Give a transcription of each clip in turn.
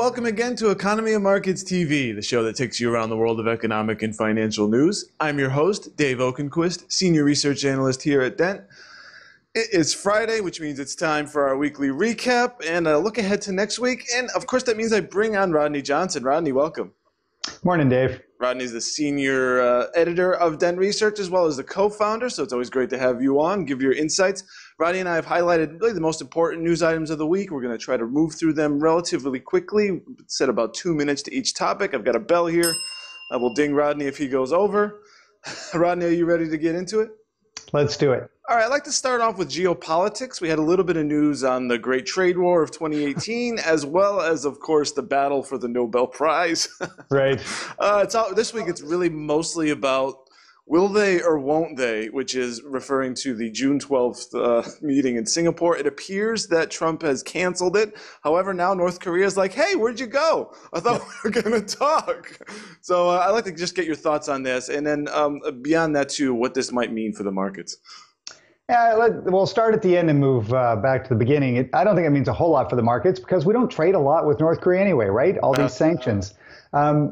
welcome again to Economy and Markets TV, the show that takes you around the world of economic and financial news. I'm your host, Dave Okenquist, Senior Research Analyst here at Dent. It is Friday, which means it's time for our weekly recap and a look ahead to next week. And of course, that means I bring on Rodney Johnson. Rodney, welcome. Morning, Dave. Rodney's the senior editor of Dent Research as well as the co-founder, so it's always great to have you on, give your insights. Rodney and I have highlighted really the most important news items of the week. We're going to try to move through them relatively quickly, set about 2 minutes to each topic. I've got a bell here. I will ding Rodney if he goes over. Rodney, are you ready to get into it? Let's do it. All right, I'd like to start off with geopolitics. We had a little bit of news on the Great Trade War of 2018, as well as, of course, the battle for the Nobel Prize. Right. This week, it's really mostly about will they or won't they, which is referring to the June 12th meeting in Singapore. It appears that Trump has canceled it. However, now North Korea is like, hey, where'd you go? I thought we were going to talk. So I'd like to just get your thoughts on this. And then beyond that, too, what this might mean for the markets. Yeah, we'll start at the end and move back to the beginning. I don't think it means a whole lot for the markets because we don't trade a lot with North Korea anyway, right? All these sanctions.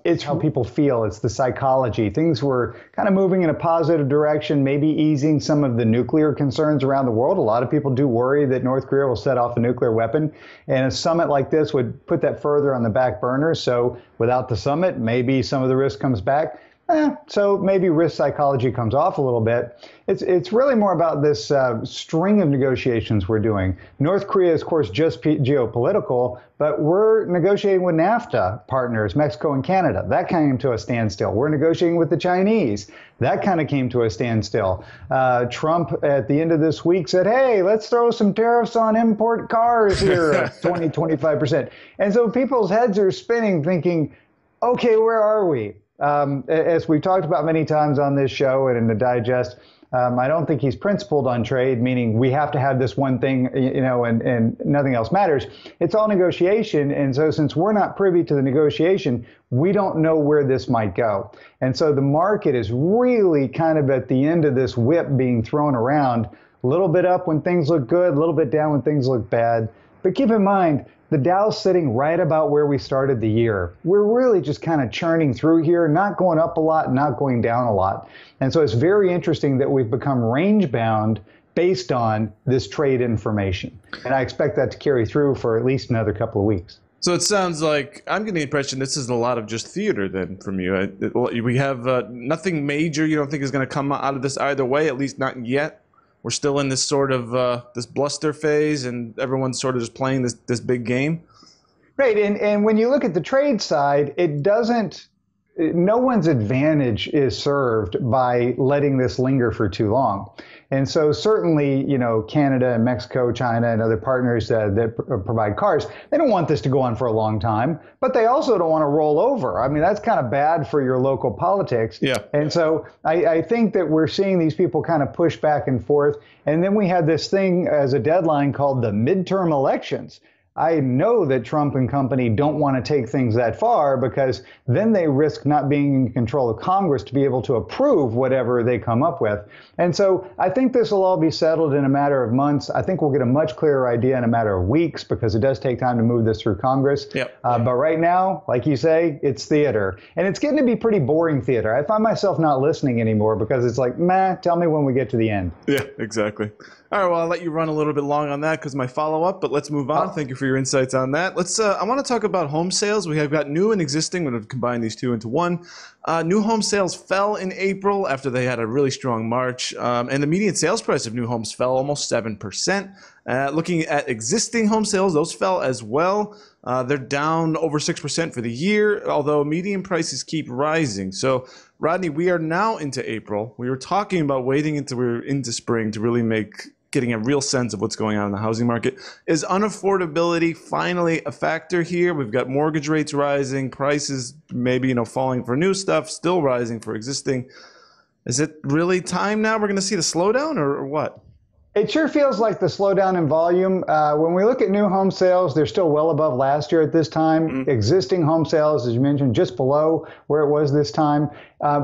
It's how people feel. It's the psychology. Things were kind of moving in a positive direction, maybe easing some of the nuclear concerns around the world. A lot of people do worry that North Korea will set off a nuclear weapon. And a summit like this would put that further on the back burner. So without the summit, maybe some of the risk comes back. So maybe risk psychology comes off a little bit. It's really more about this string of negotiations we're doing. North Korea is, of course, just geopolitical, but we're negotiating with NAFTA partners, Mexico and Canada. That came to a standstill. We're negotiating with the Chinese. That kind of came to a standstill. Trump, at the end of this week, said, hey, let's throw some tariffs on import cars here, 20, 25%. And so people's heads are spinning thinking, okay, where are we? As we've talked about many times on this show and in the digest, I don't think he's principled on trade, meaning we have to have this one thing, and nothing else matters. It's all negotiation. And so since we're not privy to the negotiation, we don't know where this might go. And so the market is really kind of at the end of this whip being thrown around, a little bit up when things look good, a little bit down when things look bad. But keep in mind, the Dow's sitting right about where we started the year. We're really just kind of churning through here, not going up a lot, not going down a lot. And so it's very interesting that we've become range bound based on this trade information. And I expect that to carry through for at least another couple of weeks. So it sounds like I'm getting the impression this is a lot of just theater then from you. We have nothing major you don't think is going to come out of this either way, at least not yet. We're still in this sort of this bluster phase, and everyone's sort of just playing this big game. Right, and when you look at the trade side, no one's advantage is served by letting this linger for too long. And so certainly, Canada and Mexico, China, and other partners that provide cars, they don't want this to go on for a long time, but they also don't want to roll over. I mean, that's kind of bad for your local politics. Yeah. And so I think that we're seeing these people kind of push back and forth. And then we had this thing as a deadline called the midterm elections. I know that Trump and company don't want to take things that far because then they risk not being in control of Congress to be able to approve whatever they come up with. And so I think this will all be settled in a matter of months. I think we'll get a much clearer idea in a matter of weeks because it does take time to move this through Congress. Yep. But right now, like you say, it's theater. And it's getting to be pretty boring theater. I find myself not listening anymore because it's like, tell me when we get to the end. Yeah, exactly. All right, well, I'll let you run a little bit long on that because my follow-up, but let's move on. Thank you for your insights on that. I want to talk about home sales. We have got new and existing. We're going to combine these two into one. New home sales fell in April after they had a really strong March, and the median sales price of new homes fell almost 7%. Looking at existing home sales, those fell as well. They're down over 6% for the year, although median prices keep rising. So, Rodney, we are now into April. We were talking about waiting until we were into spring to really getting a real sense of what's going on in the housing market. Is unaffordability finally a factor here? We've got mortgage rates rising, prices maybe falling for new stuff, still rising for existing. Is it really time now we're going to see the slowdown or what? It sure feels like the slowdown in volume. When we look at new home sales, they're still well above last year at this time. Mm-hmm. Existing home sales, as you mentioned, just below where it was this time.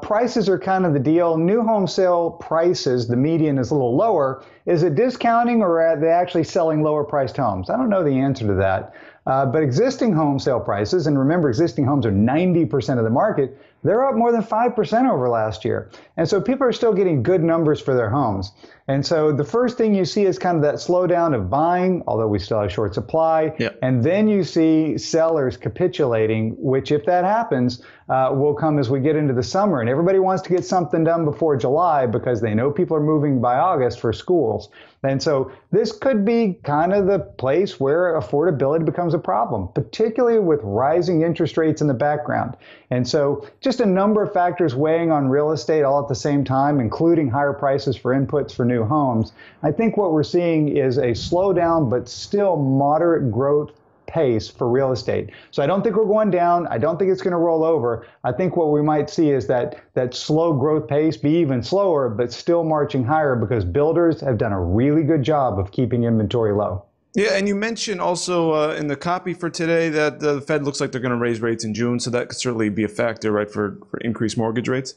Prices are kind of the deal. New home sale prices, the median is a little lower. Is it discounting or are they actually selling lower priced homes? I don't know the answer to that. But existing home sale prices, and remember, existing homes are 90% of the market, they're up more than 5% over last year. And so people are still getting good numbers for their homes. And so the first thing you see is kind of that slowdown of buying, although we still have short supply. Yep. And then you see sellers capitulating, which if that happens, will come as we get into the summer. And everybody wants to get something done before July because they know people are moving by August for schools. And so this could be kind of the place where affordability becomes a problem, particularly with rising interest rates in the background. And so just a number of factors weighing on real estate all at the same time, including higher prices for inputs for new homes. I think what we're seeing is a slowdown, but still moderate growth pace for real estate. So I don't think we're going down. I don't think it's going to roll over. I think what we might see is that slow growth pace be even slower, but still marching higher because builders have done a really good job of keeping inventory low. Yeah, and you mentioned also in the copy for today that the Fed looks like they're going to raise rates in June, so that could certainly be a factor, right, for increased mortgage rates.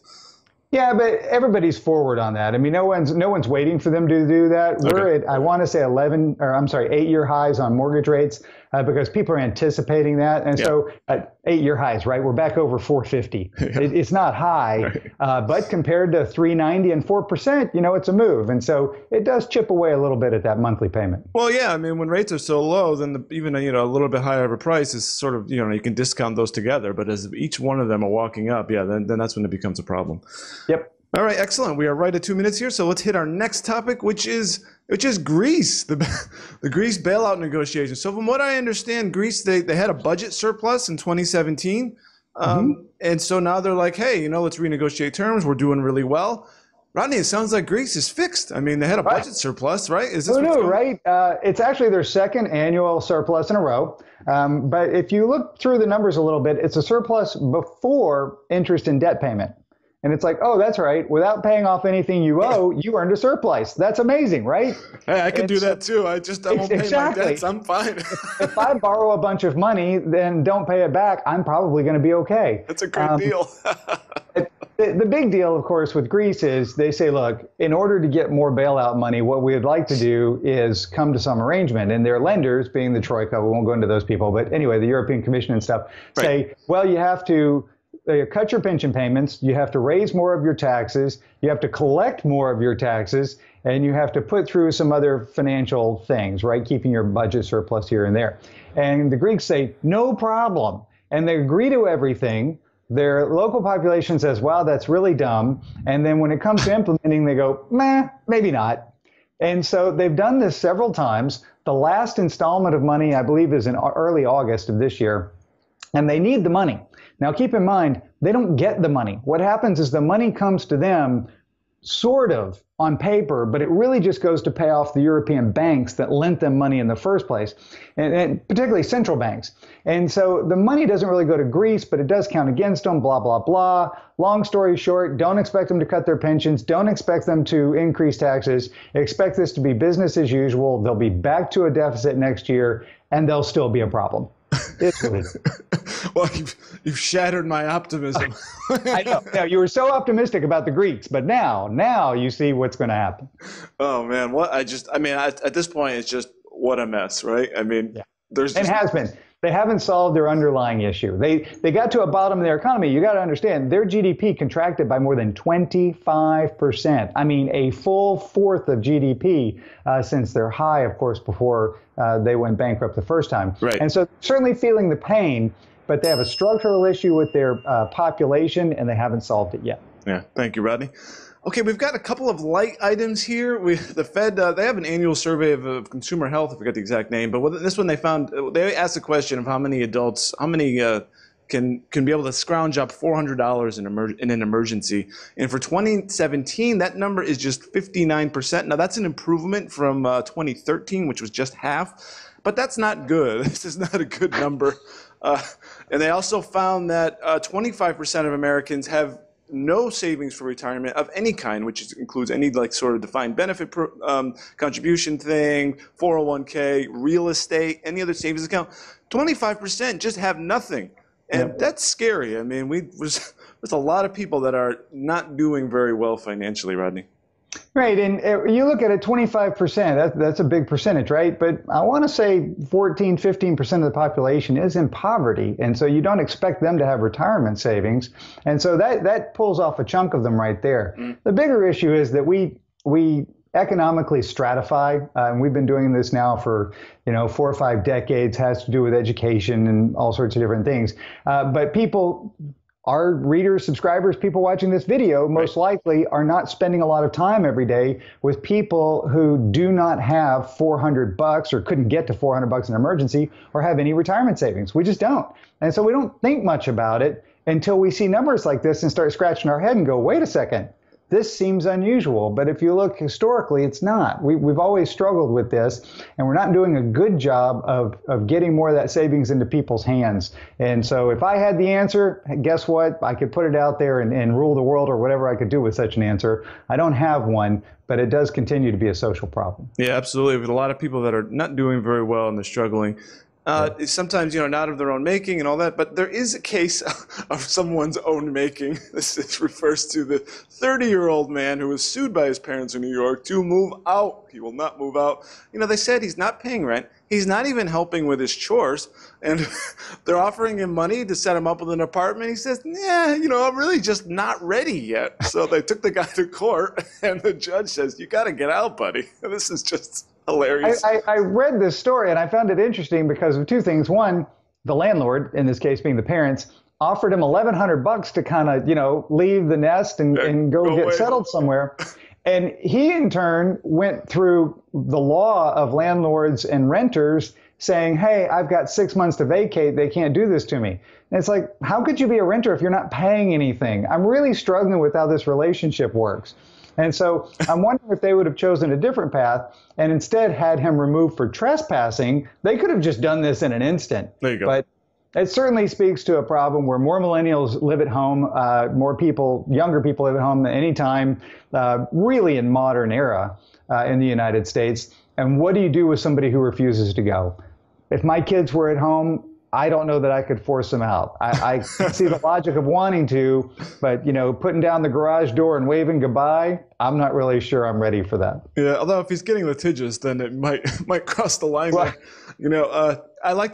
Yeah, but everybody's forward on that. I mean, no one's waiting for them to do that. We're at, I want to say 8-year highs on mortgage rates because people are anticipating that. And so 8-year highs, right? We're back over 450. It's not high, but compared to 390 and 4%, it's a move. And so it does chip away a little bit at that monthly payment. Well, yeah, I mean, when rates are so low, then even a little bit higher of a price is sort of, you can discount those together. But as each one of them are walking up, then that's when it becomes a problem. Yep. All right, excellent. We are right at 2 minutes here, so let's hit our next topic, which is Greece, the Greece bailout negotiations. So from what I understand, Greece, they had a budget surplus in 2017, and so now they're like, hey, let's renegotiate terms. We're doing really well. Rodney, it sounds like Greece is fixed. I mean, they had a budget surplus, right? Is this right? It's actually their second annual surplus in a row. But if you look through the numbers a little bit, it's a surplus before interest and debt payment. And it's like, oh, that's right. Without paying off anything you owe, you earned a surplus. That's amazing, right? Hey, I can do that too. I won't pay my debts. I'm fine. If I borrow a bunch of money, then don't pay it back, I'm probably going to be okay. That's a great deal. The big deal, of course, with Greece is they say, look, in order to get more bailout money, what we would like to do is come to some arrangement. And their lenders, being the Troika, we won't go into those people, but anyway, the European Commission and stuff, say, well, you have to cut your pension payments, you have to raise more of your taxes, you have to collect more of your taxes, and you have to put through some other financial things, right? Keeping your budget surplus here and there. And the Greeks say, no problem. And they agree to everything. Their local population says, wow, that's really dumb. And then when it comes to implementing, they go, meh, maybe not. And so they've done this several times. The last installment of money, I believe, is in early August of this year. And they need the money. Now, keep in mind, they don't get the money. What happens is the money comes to them sort of on paper, but it really just goes to pay off the European banks that lent them money in the first place, and particularly central banks. And so the money doesn't really go to Greece, but it does count against them, blah, blah, blah. Long story short, don't expect them to cut their pensions. Don't expect them to increase taxes. Expect this to be business as usual. They'll be back to a deficit next year, and they'll still be a problem. It's what it is. Well, you've shattered my optimism. I know. Now, you were so optimistic about the Greeks, but now you see what's going to happen. Oh man, at this point, it's just what a mess, right? I mean, there's just... It has been. They haven't solved their underlying issue. They got to a bottom of their economy. You got to understand, their GDP contracted by more than 25%. I mean, a full fourth of GDP since their high, of course, before they went bankrupt the first time. Right. And so certainly feeling the pain, but they have a structural issue with their population, and they haven't solved it yet. Yeah. Thank you, Rodney. Okay, we've got a couple of light items here. The Fed, they have an annual survey of consumer health. I forget the exact name, but with this one they asked the question of how many adults, can be able to scrounge up $400 in an emergency. And for 2017, that number is just 59%. Now that's an improvement from 2013, which was just half, but that's not good. This is not a good number. And they also found that 25% of Americans have no savings for retirement of any kind, which includes any sort of defined benefit contribution thing, 401k, real estate, any other savings account. 25% just have nothing. And that's scary. I mean, there's a lot of people that are not doing very well financially, Rodney. Right, and you look at it, 25%, that's a big percentage, right? But I want to say 14, 15% of the population is in poverty, and so you don't expect them to have retirement savings. And so that pulls off a chunk of them right there. The bigger issue is that we economically stratify, and we've been doing this now for 4 or 5 decades, has to do with education and all sorts of different things. But people, our readers, subscribers, people watching this video, most likely are not spending a lot of time every day with people who do not have $400 or couldn't get to $400 in an emergency or have any retirement savings. We just don't. And so we don't think much about it until we see numbers like this and start scratching our head and go, wait a second. This seems unusual, but if you look historically, it's not. We've always struggled with this, and we're not doing a good job of getting more of that savings into people's hands. And so if I had the answer, guess what? I could put it out there and rule the world or whatever I could do with such an answer. I don't have one, but it does continue to be a social problem. Yeah, absolutely. With a lot of people that are not doing very well and they're struggling. Sometimes, not of their own making and all that, but there is a case of someone's own making. This refers to the 30-year-old man who was sued by his parents in New York to move out. He will not move out. They said he's not paying rent. He's not even helping with his chores, and they're offering him money to set him up with an apartment. He says, yeah, I'm really just not ready yet. So they took the guy to court, and the judge says, you got to get out, buddy. This is just hilarious. I read this story, and I found it interesting because of 2 things. One, the landlord, in this case being the parents, offered him $1,100 to kind of, leave the nest and go get settled somewhere. And he, in turn, went through the law of landlords and renters saying, hey, I've got 6 months to vacate. They can't do this to me. And it's like, how could you be a renter if you're not paying anything? I'm really struggling with how this relationship works. And so I'm wondering if they would have chosen a different path and instead had him removed for trespassing. They could have just done this in an instant. There you go. But it certainly speaks to a problem where more millennials live at home, more people, younger people live at home than any time, really in modern era in the United States. And what do you do with somebody who refuses to go? If my kids were at home, I don't know that I could force them out. I see the logic of wanting to, but, putting down the garage door and waving goodbye, I'm not really sure I'm ready for that. Yeah, although if he's getting litigious, then it might cross the line. Well, I like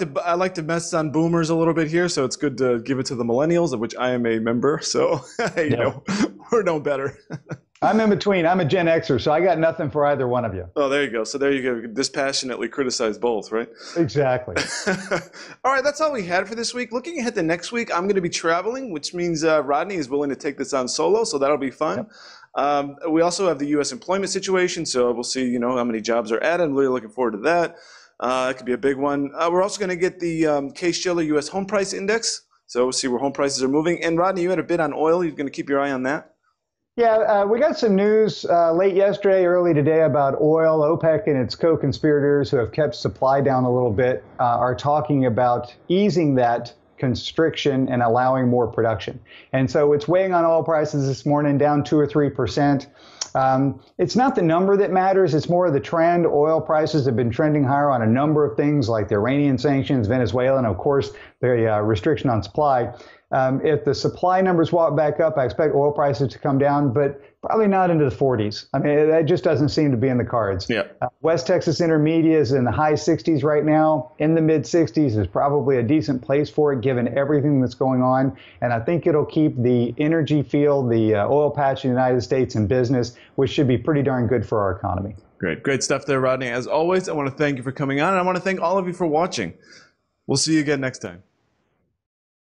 to mess on boomers a little bit here, so it's good to give it to the millennials, of which I am a member. So, we're no better. I'm in between. I'm a Gen Xer, so I got nothing for either one of you. Oh, there you go. So there you go. Dispassionately criticize both, right? Exactly. All right, that's all we had for this week. Looking ahead to next week, I'm going to be traveling, which means Rodney is willing to take this on solo, so that'll be fun. Yep. We also have the U.S. employment situation, so we'll see, how many jobs are added. I'm really looking forward to that. That could be a big one. We're also going to get the Case-Shiller U.S. Home Price Index, so we'll see where home prices are moving. And Rodney, you had a bid on oil. You're going to keep your eye on that? Yeah, we got some news late yesterday, early today about oil. OPEC and its co-conspirators who have kept supply down a little bit are talking about easing that constriction and allowing more production. And so it's weighing on oil prices this morning, down 2 or 3%. It's not the number that matters. It's more of the trend. Oil prices have been trending higher on a number of things like the Iranian sanctions, Venezuela, and of course, the restriction on supply. If the supply numbers walk back up, I expect oil prices to come down, but probably not into the 40s. I mean, that just doesn't seem to be in the cards. Yeah. West Texas Intermediate is in the high 60s right now. In the mid 60s is probably a decent place for it, given everything that's going on. And I think it'll keep the energy field, the oil patch in the United States in business, which should be pretty darn good for our economy. Great stuff there, Rodney. As always, I want to thank you for coming on, and I want to thank all of you for watching. We'll see you again next time.